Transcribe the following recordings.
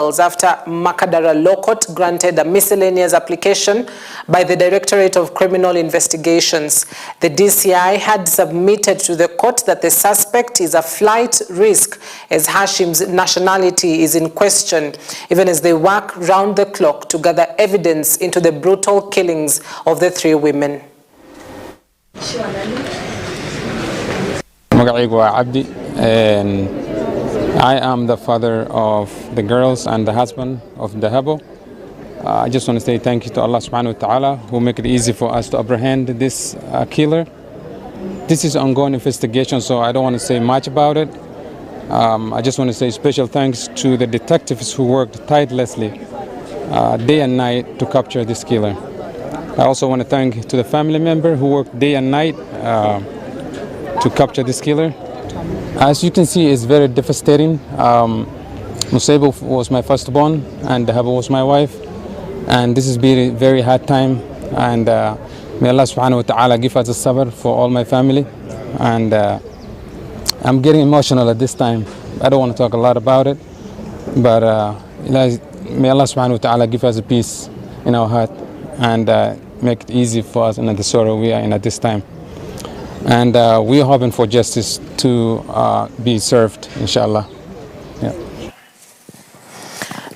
after Makadara Law Court granted a miscellaneous application by the Directorate of Criminal Investigations. The DCI had submitted to the court that the suspect is a flight risk as Hashim's nationality is in question, even as they work round the clock to gather evidence into the brutal killings of the three women. I am the father of the girls and the husband of the Habo. I just want to say thank you to Allah subhanahu wa ta'ala who make it easy for us to apprehend this killer. This is ongoing investigation, so I don't want to say much about it. I just want to say special thanks to the detectives who worked tirelessly day and night to capture this killer. I also want to thank to the family member who worked day and night to capture this killer. As you can see, it's very devastating. Musaibu was my firstborn and Haba was my wife. And this has been a very hard time. And may Allah subhanahu wa ta'ala give us a sabr for all my family. And I'm getting emotional at this time. I don't want to talk a lot about it. But may Allah subhanahu wa ta'ala give us a peace in our heart and make it easy for us in the sorrow we are in at this time. And we are hoping for justice to be served, inshallah. Yeah.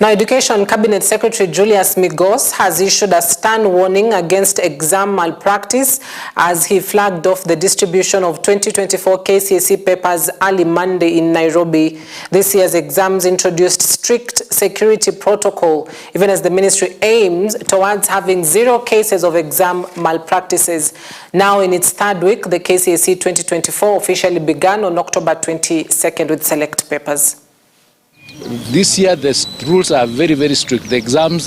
Now, Education Cabinet Secretary Julius Migos has issued a stern warning against exam malpractice as he flagged off the distribution of 2024 Kcse papers early Monday in Nairobi. This year's exams introduced strict security protocol, even as the ministry aims towards having 0 cases of exam malpractices. Now, in its third week, the Kcse 2024 officially began on October 22nd with select papers. This year, the rules are very, very strict. The exams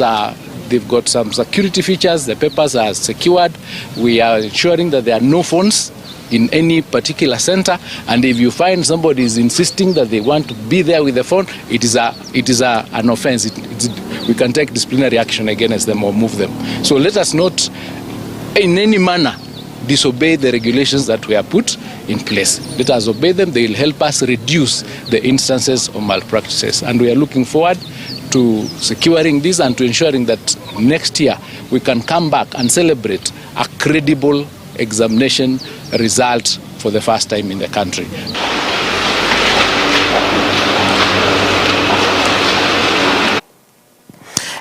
they've got some security features. The papers are secured. We are ensuring that there are no phones in any particular center. And if you find somebody is insisting that they want to be there with the phone, it is an offense. We can take disciplinary action against them or move them. So let us not, in any manner, disobey the regulations that were put in place. Let us obey them. They will help us reduce the instances of malpractices. And we are looking forward to securing this and to ensuring that next year we can come back and celebrate a credible examination result for the first time in the country.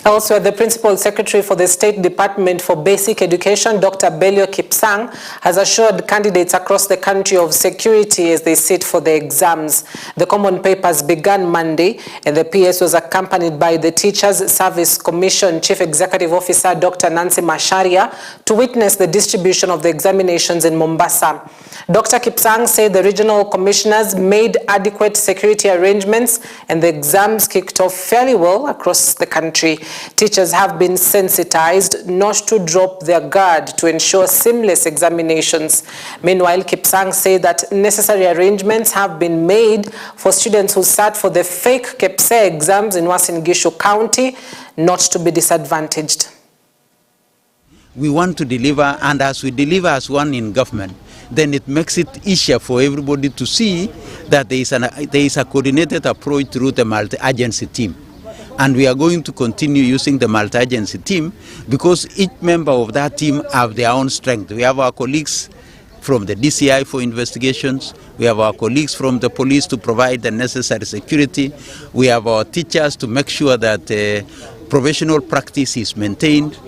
Elsewhere, the Principal Secretary for the State Department for Basic Education, Dr. Kcse, has assured candidates across the country of security as they sit for the exams. The common papers began Monday, and the PS was accompanied by the Teachers Service Commission Chief Executive Officer, Dr. Nancy Macharia, to witness the distribution of the examinations in Mombasa. Dr. Kcse said the regional commissioners made adequate security arrangements and the exams kicked off fairly well across the country. Teachers have been sensitized not to drop their guard to ensure seamless examinations. Meanwhile, Kcse said that necessary arrangements have been made for students who sat for the fake Kcse exams in Uasin Gishu County not to be disadvantaged. We want to deliver, and as we deliver as one in government, then it makes it easier for everybody to see that there is a coordinated approach through the multi-agency team. And we are going to continue using the multi-agency team because each member of that team have their own strength. We have our colleagues from the DCI for investigations. We have our colleagues from the police to provide the necessary security. We have our teachers to make sure that professional practice is maintained.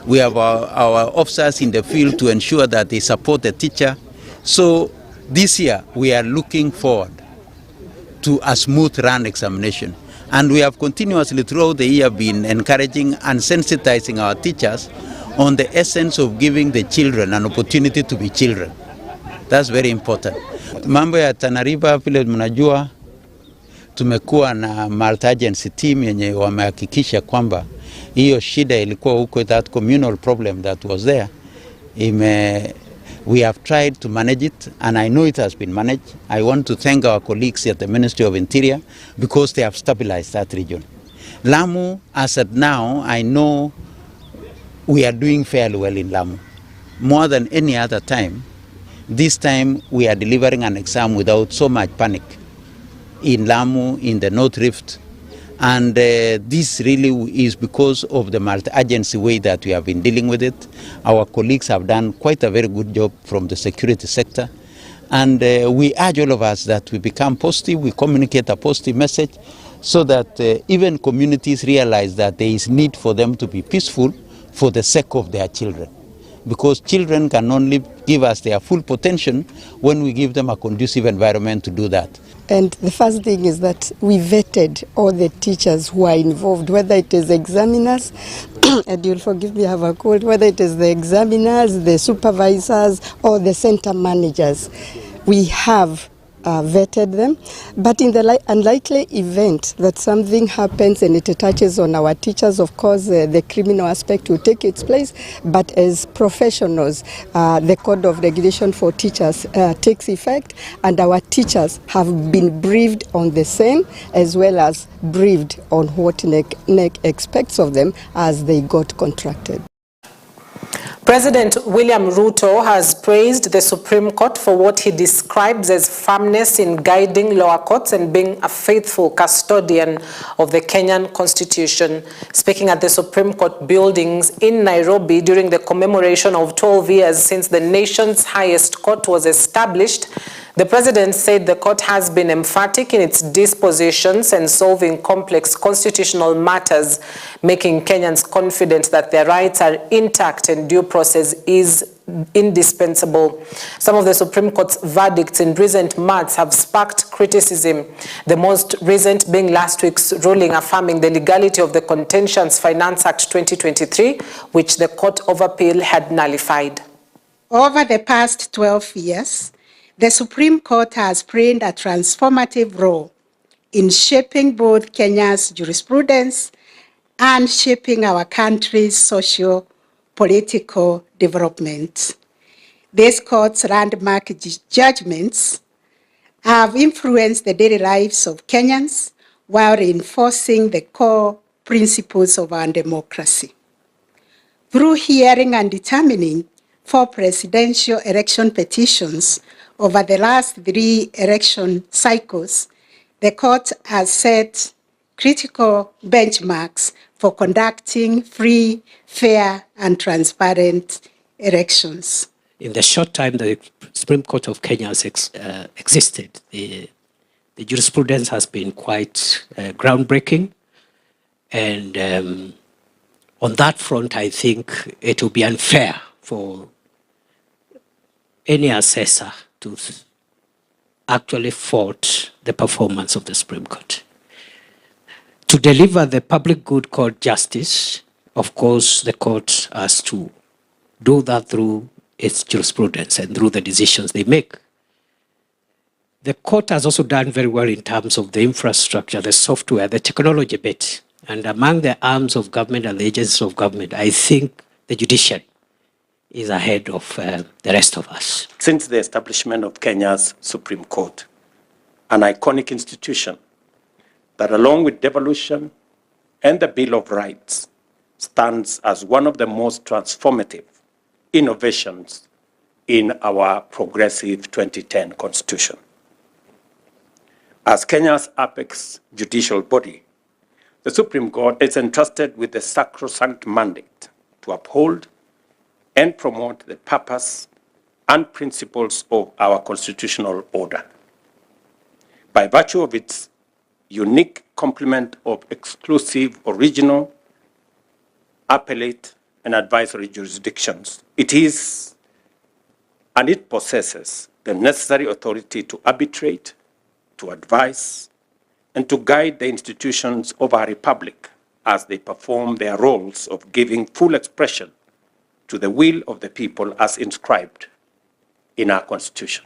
We have our officers in the field to ensure that they support the teacher. So this year we are looking forward to a smooth run examination. And we have continuously throughout the year been encouraging and sensitizing our teachers on the essence of giving the children an opportunity to be children. That's very important. Mambo ya Tana River, vile mnajua, tumekuwa na multi-agency team yenye wamehakikisha kwamba hiyo shida ilikuwa huko, that communal problem that was there, we have tried to manage it, and I know it has been managed. I want to thank our colleagues at the Ministry of Interior because they have stabilized that region. Lamu, as at now, I know we are doing fairly well in Lamu. More than any other time, this time we are delivering an exam without so much panic. In Lamu, in the North Rift, And this really is because of the multi-agency way that we have been dealing with it. Our colleagues have done quite a very good job from the security sector. And we urge all of us that we become positive, we communicate a positive message so that even communities realize that there is need for them to be peaceful for the sake of their children. Because children can only give us their full potential when we give them a conducive environment to do that. And the first thing is that we vetted all the teachers who are involved, whether it is examiners, and you'll forgive me, I have a cold, whether it is the examiners, the supervisors, or the center managers. We have vetted them, but in the unlikely event that something happens and it touches on our teachers, of course the criminal aspect will take its place, but as professionals the code of regulation for teachers takes effect, and our teachers have been briefed on the same, as well as briefed on what NEC expects of them as they got contracted. President William Ruto has praised the Supreme Court for what he describes as firmness in guiding lower courts and being a faithful custodian of the Kenyan Constitution. Speaking at the Supreme Court buildings in Nairobi during the commemoration of 12 years since the nation's highest court was established, the president said the court has been emphatic in its dispositions and solving complex constitutional matters, making Kenyans confident that their rights are intact and due process is indispensable. Some of the Supreme Court's verdicts in recent months have sparked criticism, the most recent being last week's ruling affirming the legality of the Contentions Finance Act 2023, which the Court of Appeal had nullified. Over the past 12 years, the Supreme Court has played a transformative role in shaping both Kenya's jurisprudence and shaping our country's socio-political development. These court's landmark judgments have influenced the daily lives of Kenyans while reinforcing the core principles of our democracy. Through hearing and determining 4 presidential election petitions over the last 3 election cycles, the court has set critical benchmarks for conducting free, fair, and transparent elections. In the short time the Supreme Court of Kenya has existed, the jurisprudence has been quite groundbreaking, and on that front I think it will be unfair for any assessor to actually fault the performance of the Supreme Court. To deliver the public good called justice, of course, the court has to do that through its jurisprudence and through the decisions they make. The court has also done very well in terms of the infrastructure, the software, the technology bit. And among the arms of government and the agencies of government, I think the judiciary is ahead of the rest of us. Since the establishment of Kenya's Supreme Court, an iconic institution that along with devolution and the Bill of Rights stands as one of the most transformative innovations in our progressive 2010 Constitution. As Kenya's apex judicial body, the Supreme Court is entrusted with the sacrosanct mandate to uphold and promote the purpose and principles of our constitutional order. By virtue of its unique complement of exclusive, original, appellate, and advisory jurisdictions, it possesses the necessary authority to arbitrate, to advise, and to guide the institutions of our republic as they perform their roles of giving full expression to the will of the people as inscribed in our Constitution.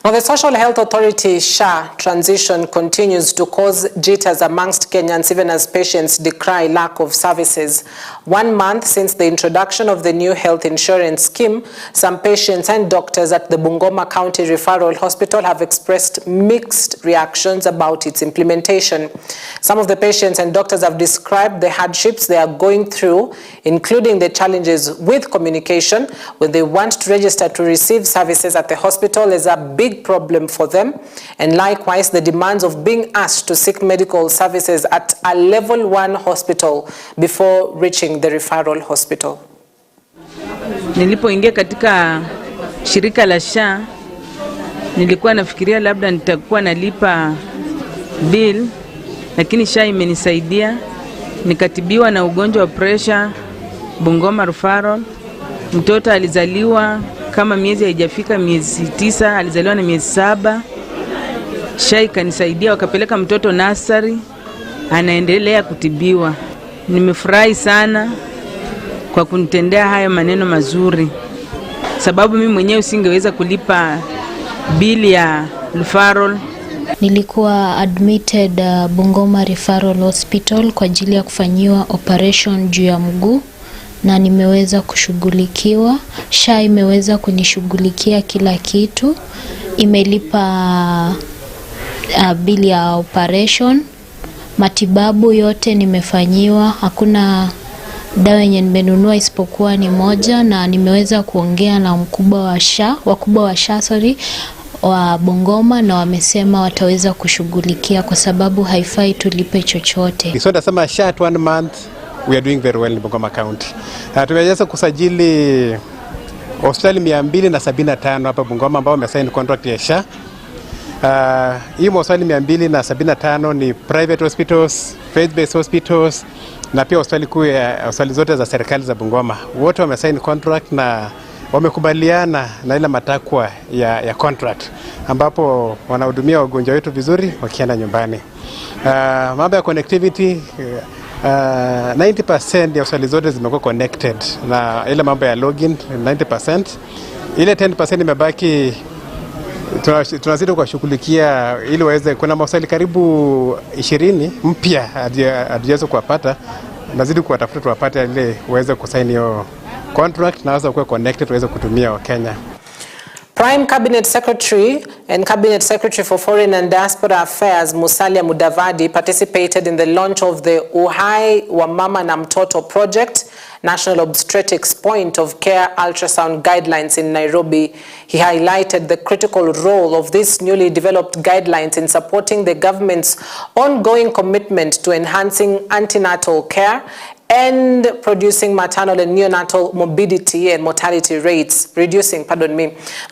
Now, the Social Health Authority SHA transition continues to cause jitters amongst Kenyans, even as patients decry lack of services. 1 month since the introduction of the new health insurance scheme, some patients and doctors at the Bungoma County Referral Hospital have expressed mixed reactions about its implementation. Some of the patients and doctors have described the hardships they are going through, including the challenges with communication when they want to register to receive services at the hospital, as a big big problem for them, and likewise the demands of being asked to seek medical services at a level 1 hospital before reaching the referral hospital. Nilipoingia katika shirika la SHA, nilikuwa nafikiria labda nitakuwa nalipa bill, lakini SHA imenisaidia. Nikatibiwa na ugonjwa wa pressure Bungoma referral. Mtoto alizaliwa kama miezi haijafika miezi 9, alizaliwa na miezi 7. SHA ikanisaidia, wakapeleka mtoto nursery, anaendelea kutibiwa. Nimefurahi sana kwa kunitendea haya maneno mazuri, sababu mimi mwenyewe singeweza kulipa bili ya referral. Nilikuwa admitted Bungoma Referral Hospital kwa ajili ya kufanyiwa operation juu ya mguu, na nimeweza kushughulikiwa. SHA imeweza kunishughulikia kila kitu, imelipa bili ya operation, matibabu yote nimefanyiwa. Hakuna dawa yenye nimenunua isipokuwa ni moja, na nimeweza kuongea na wakubwa wa SHA wa Bungoma, na wamesema wataweza kushughulikia kwa sababu haifai tulipe chochote. So nasema SHA at 1 month we are doing very well in Bungoma County. Tumeweza kusajili hospitali 275 hapa Bungoma ambao wamesign contract ya SHA. Hii hospitali 275 ni private hospitals, faith-based hospitals, na pia hospitali zote za serikali za Bungoma. Wote wamesign contract na wamekubaliana na ile matakwa ya contract, ambapo wanahudumia wagonjwa wetu vizuri wakienda nyumbani. Mambo ya connectivity, 90% ya hospitali zote zimekuwa connected na ile mambo ya login 90%. Ile 10% imebaki tunazidi kuwashughulikia ili waweze. Kuna hospitali karibu 20 mpya hatuweza kuwapata, nazidi kuwatafuta tuwapate ili waweze kusaini hiyo contract na waweze kuwa connected waweze kutumia wa Kenya. Prime Cabinet Secretary and Cabinet Secretary for Foreign and Diaspora Affairs Musalia Mudavadi participated in the launch of the Uhai wa Mama na Mtoto project, National Obstetrics Point of Care Ultrasound Guidelines in Nairobi. He highlighted the critical role of these newly developed guidelines in supporting the government's ongoing commitment to enhancing antenatal care and producing maternal and neonatal morbidity and mortality rates, Now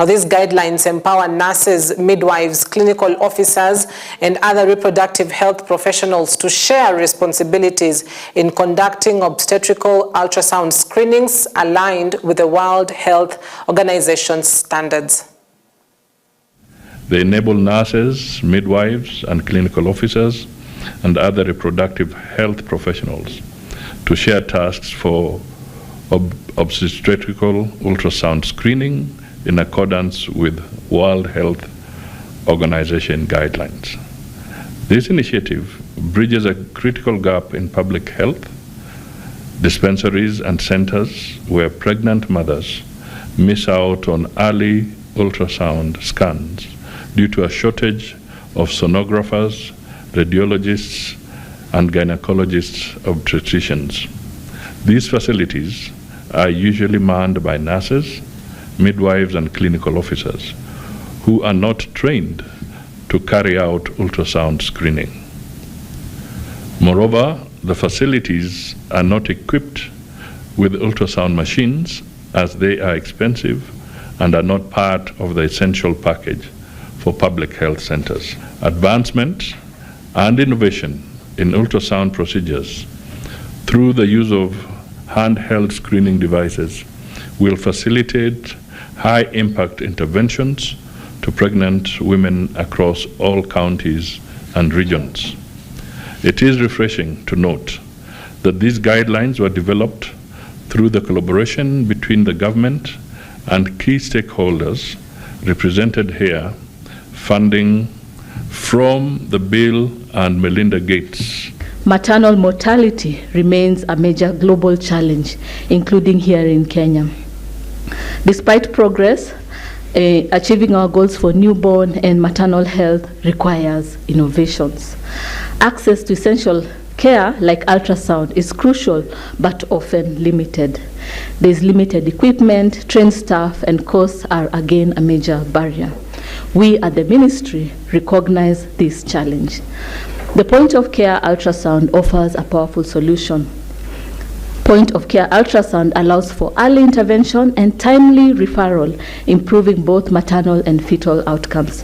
these guidelines empower nurses, midwives, clinical officers, and other reproductive health professionals to share responsibilities in conducting obstetrical ultrasound screenings aligned with the World Health Organization's standards. They enable nurses, midwives, and clinical officers, and other reproductive health professionals to share tasks for obstetrical ultrasound screening in accordance with World Health Organization guidelines. This initiative bridges a critical gap in public health dispensaries and centers where pregnant mothers miss out on early ultrasound scans due to a shortage of sonographers, radiologists, and gynecologists obstetricians. These facilities are usually manned by nurses, midwives, and clinical officers who are not trained to carry out ultrasound screening. Moreover, the facilities are not equipped with ultrasound machines as they are expensive and are not part of the essential package for public health centers. Advancement and innovation in ultrasound procedures through the use of handheld screening devices will facilitate high-impact interventions to pregnant women across all counties and regions. It is refreshing to note that these guidelines were developed through the collaboration between the government and key stakeholders represented here, funding from the Bill and Melinda Gates. Maternal mortality remains a major global challenge, including here in Kenya. Despite progress, achieving our goals for newborn and maternal health requires innovations. Access to essential care like ultrasound is crucial but often limited. There is limited equipment, trained staff, and costs are again a major barrier. we at the ministry recognize this challenge. The point-of-care ultrasound offers a powerful solution. Point-of-care ultrasound allows for early intervention and timely referral, improving both maternal and fetal outcomes.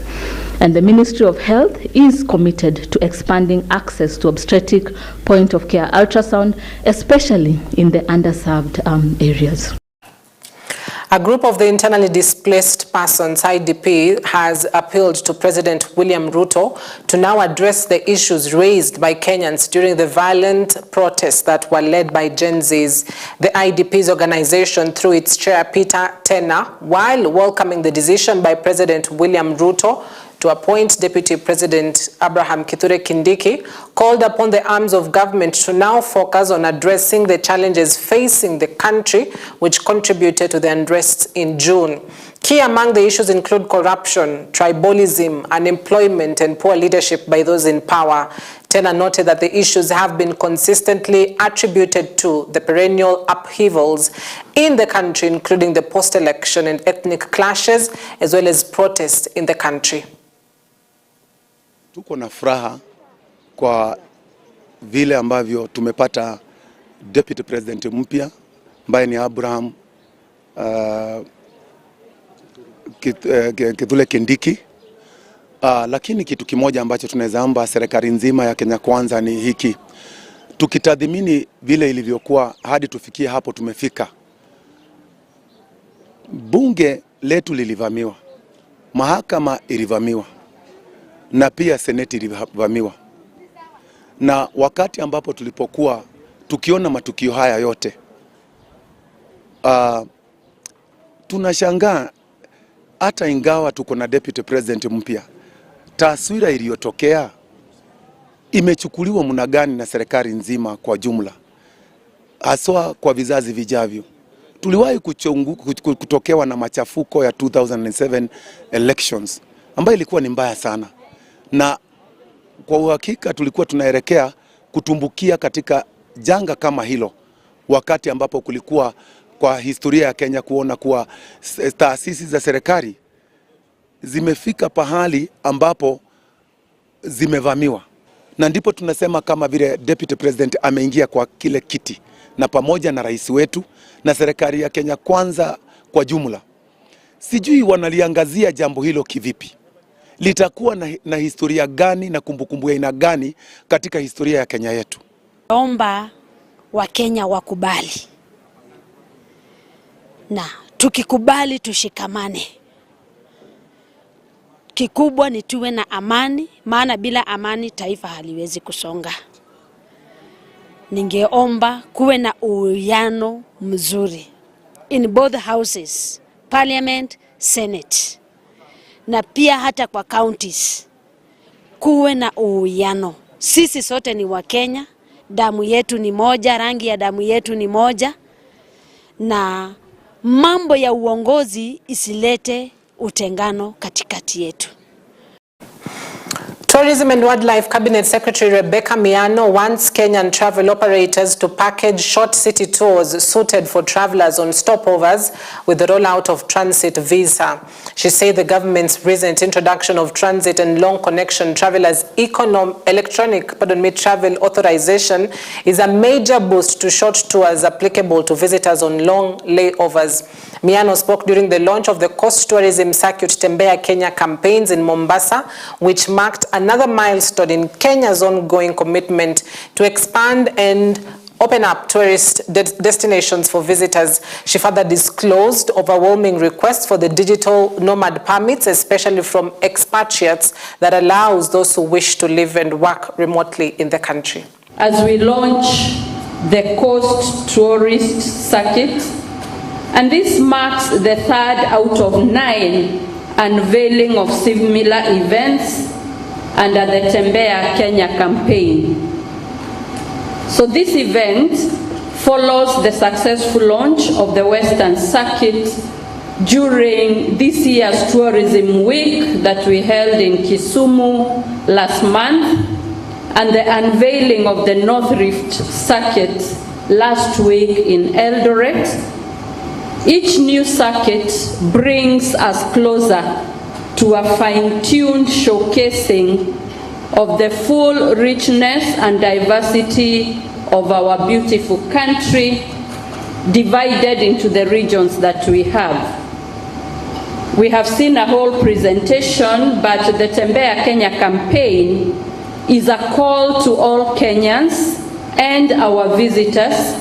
And the Ministry of Health is committed to expanding access to obstetric point-of-care ultrasound, especially in the underserved areas. A group of the internally displaced persons, IDP, has appealed to President William Ruto to now address the issues raised by Kenyans during the violent protests that were led by Gen Zs. The IDP's organization, through its chair, Peter Tena, while welcoming the decision by President William Ruto to appoint Deputy President Abraham Kithure Kindiki, called upon the arms of government to now focus on addressing the challenges facing the country, which contributed to the unrest in June. Key among the issues include corruption, tribalism, unemployment, and poor leadership by those in power. Tena noted that the issues have been consistently attributed to the perennial upheavals in the country, including the post-election and ethnic clashes, as well as protests in the country. Tuko na furaha kwa vile ambavyo tumepata Deputy President mpya ambaye ni Abraham Kithure Kindiki. Lakini kitu kimoja ambacho tunaweza omba serikali nzima ya Kenya Kwanza ni hiki. Tukitathmini vile ilivyokuwa hadi tufikie hapo tumefika. Bunge letu lilivamiwa. Mahakama ilivamiwa. Na pia seneti ilivamiwa. Na wakati ambapo tulipokuwa tukiona matukio haya yote, tunashangaa hata ingawa tuko na Deputy President mpya, taswira iliyotokea imechukuliwa mna gani na serikali nzima kwa jumla, haswa kwa vizazi vijavyo. Tuliwahi kutokewa na machafuko ya 2007 elections ambayo ilikuwa ni mbaya sana, na kwa uhakika tulikuwa tunaelekea kutumbukia katika janga kama hilo, wakati ambapo kulikuwa kwa historia ya Kenya kuona kuwa taasisi za serikali zimefika pahali ambapo zimevamiwa. Na ndipo tunasema kama vile Deputy President ameingia kwa kile kiti, na pamoja na rais wetu na serikali ya Kenya Kwanza kwa jumla, sijui wanaliangazia jambo hilo kivipi. Litakuwa na historia gani na kumbukumbu ya aina gani katika historia ya Kenya yetu? Omba wa Kenya wakubali, na tukikubali tushikamane. Kikubwa ni tuwe na amani, maana bila amani taifa haliwezi kusonga. Ningeomba kuwe na uwiano mzuri in both houses, parliament, senate, na pia hata kwa counties kuwe na uwiano. Sisi sote ni wa Kenya, damu yetu ni moja, rangi ya damu yetu ni moja, na mambo ya uongozi isilete utengano katikati yetu. Tourism and Wildlife Cabinet Secretary Rebecca Miano wants Kenyan travel operators to package short city tours suited for travelers on stopovers with the rollout of transit visa. She said the government's recent introduction of transit and long connection travelers electronic travel authorization is a major boost to short tours applicable to visitors on long layovers. Miano spoke during the launch of the Coast Tourism Circuit Tembea Kenya campaigns in Mombasa, which marked another milestone in Kenya's ongoing commitment to expand and open up tourist destinations for visitors. She further disclosed overwhelming requests for the digital nomad permits, especially from expatriates, that allows those who wish to live and work remotely in the country. As we launch the Coast Tourist Circuit, and this marks the third out of 9 unveiling of similar events under the Tembea Kenya campaign. So this event follows the successful launch of the Western Circuit during this year's Tourism Week that we held in Kisumu last month, and the unveiling of the North Rift Circuit last week in Eldoret. Each new circuit brings us closer to a fine-tuned showcasing of the full richness and diversity of our beautiful country, divided into the regions that we have. We have seen a whole presentation, but the Tembea Kenya campaign is a call to all Kenyans and our visitors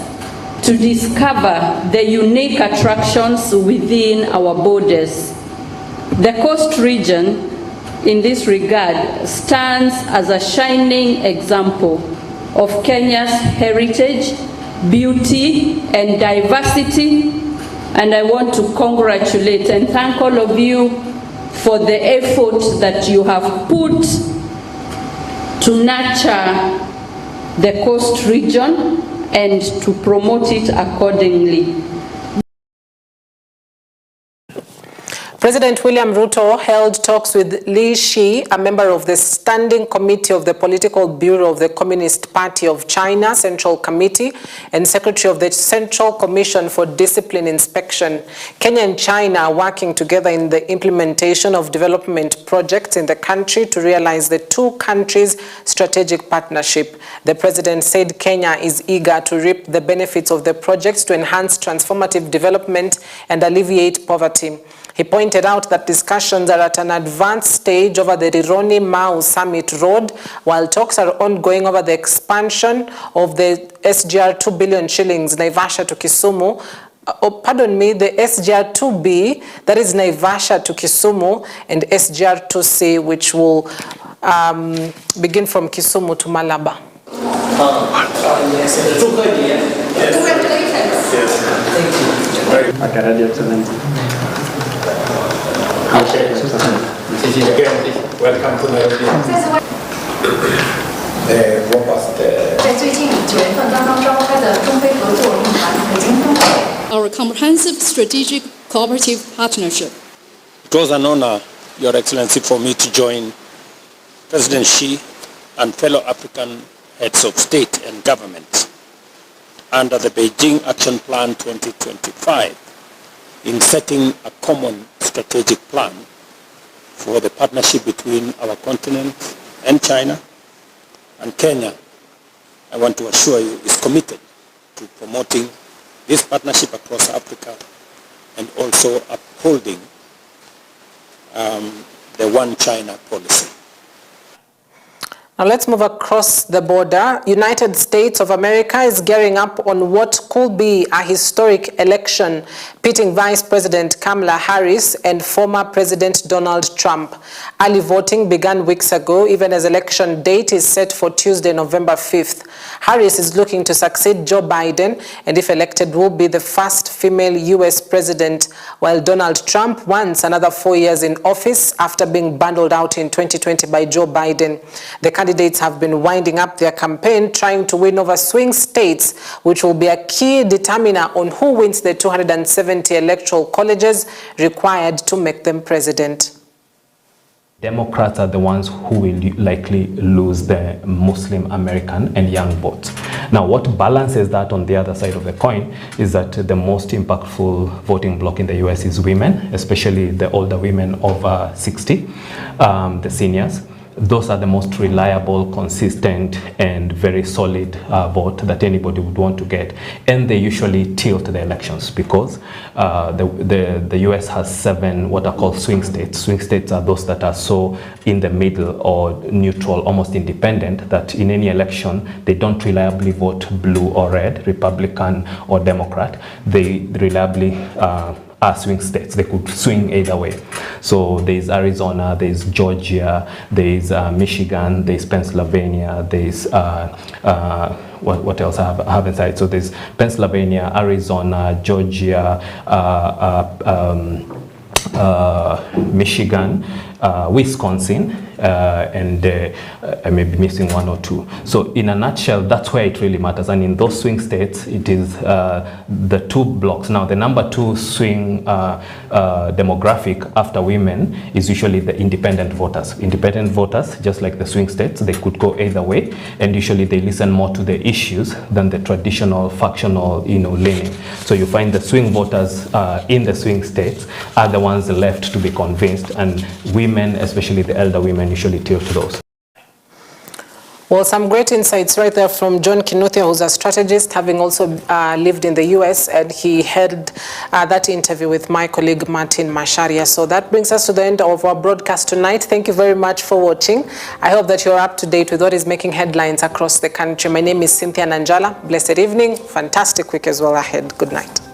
to discover the unique attractions within our borders. The coast region, in this regard, stands as a shining example of Kenya's heritage, beauty, and diversity, and I want to congratulate and thank all of you for the effort that you have put to nurture the coast region and to promote it accordingly. President William Ruto held talks with Li Shi, a member of the Standing Committee of the Political Bureau of the Communist Party of China Central Committee and Secretary of the Central Commission for Discipline Inspection. Kenya and China are working together in the implementation of development projects in the country to realize the two countries' strategic partnership. The president said Kenya is eager to reap the benefits of the projects to enhance transformative development and alleviate poverty. He pointed out that discussions are at an advanced stage over the Rironi-Mau Summit Road, while talks are ongoing over the expansion of the SGR 2 billion shillings Naivasha to Kisumu. The SGR 2B, that is Naivasha to Kisumu, and SGR 2C, which will begin from Kisumu to Malaba. Welcome to Nairobi. Our comprehensive strategic cooperative partnership. It was an honor, Your Excellency, for me to join President Xi and fellow African heads of state and government under the Beijing Action Plan 2025 in setting a common strategic plan for the partnership between our continent and China. And Kenya, I want to assure you, is committed to promoting this partnership across Africa and also upholding the One China policy. Now let's move across the border. United States of America is gearing up on what could be a historic election, pitting Vice President Kamala Harris and former President Donald Trump. Early voting began weeks ago, even as election date is set for Tuesday, November 5th. Harris is looking to succeed Joe Biden, and if elected, will be the first female U.S. president, while Donald Trump wants another 4 years in office after being bundled out in 2020 by Joe Biden. The candidates have been winding up their campaign, trying to win over swing states, which will be a key determiner on who wins the 270 electoral colleges required to make them president. Democrats are the ones who will likely lose the Muslim American and young votes. Now, what balances that on the other side of the coin is that the most impactful voting bloc in the US is women, especially the older women over 60, the seniors. Those are the most reliable, consistent, and very solid vote that anybody would want to get. And they usually tilt the elections because the US has 7 what are called swing states. Swing states are those that are so in the middle or neutral, almost independent, that in any election, they don't reliably vote blue or red, Republican or Democrat. They reliably are swing states. They could swing either way. So there's Arizona, there's Georgia, there's Michigan, there's Pennsylvania, there's what else I haven't said. So there's Pennsylvania, Arizona, Georgia, Michigan, Wisconsin, and I may be missing one or two. So in a nutshell, that's where it really matters. And in those swing states, it is the two blocks. Now, the number two swing demographic after women is usually the independent voters. Independent voters, just like the swing states, they could go either way, and usually they listen more to the issues than the traditional factional, leaning. So you find the swing voters in the swing states are the ones left to be convinced, and women, especially the elder women, usually tilt to those. Well, some great insights right there from John Kinuthia, who's a strategist, having also lived in the US, and he held that interview with my colleague Martin Masharia. So that brings us to the end of our broadcast tonight. Thank you very much for watching. I hope that you're up to date with what is making headlines across the country. My name is Cynthia Nanjala. Blessed evening, fantastic week as well ahead. Good night.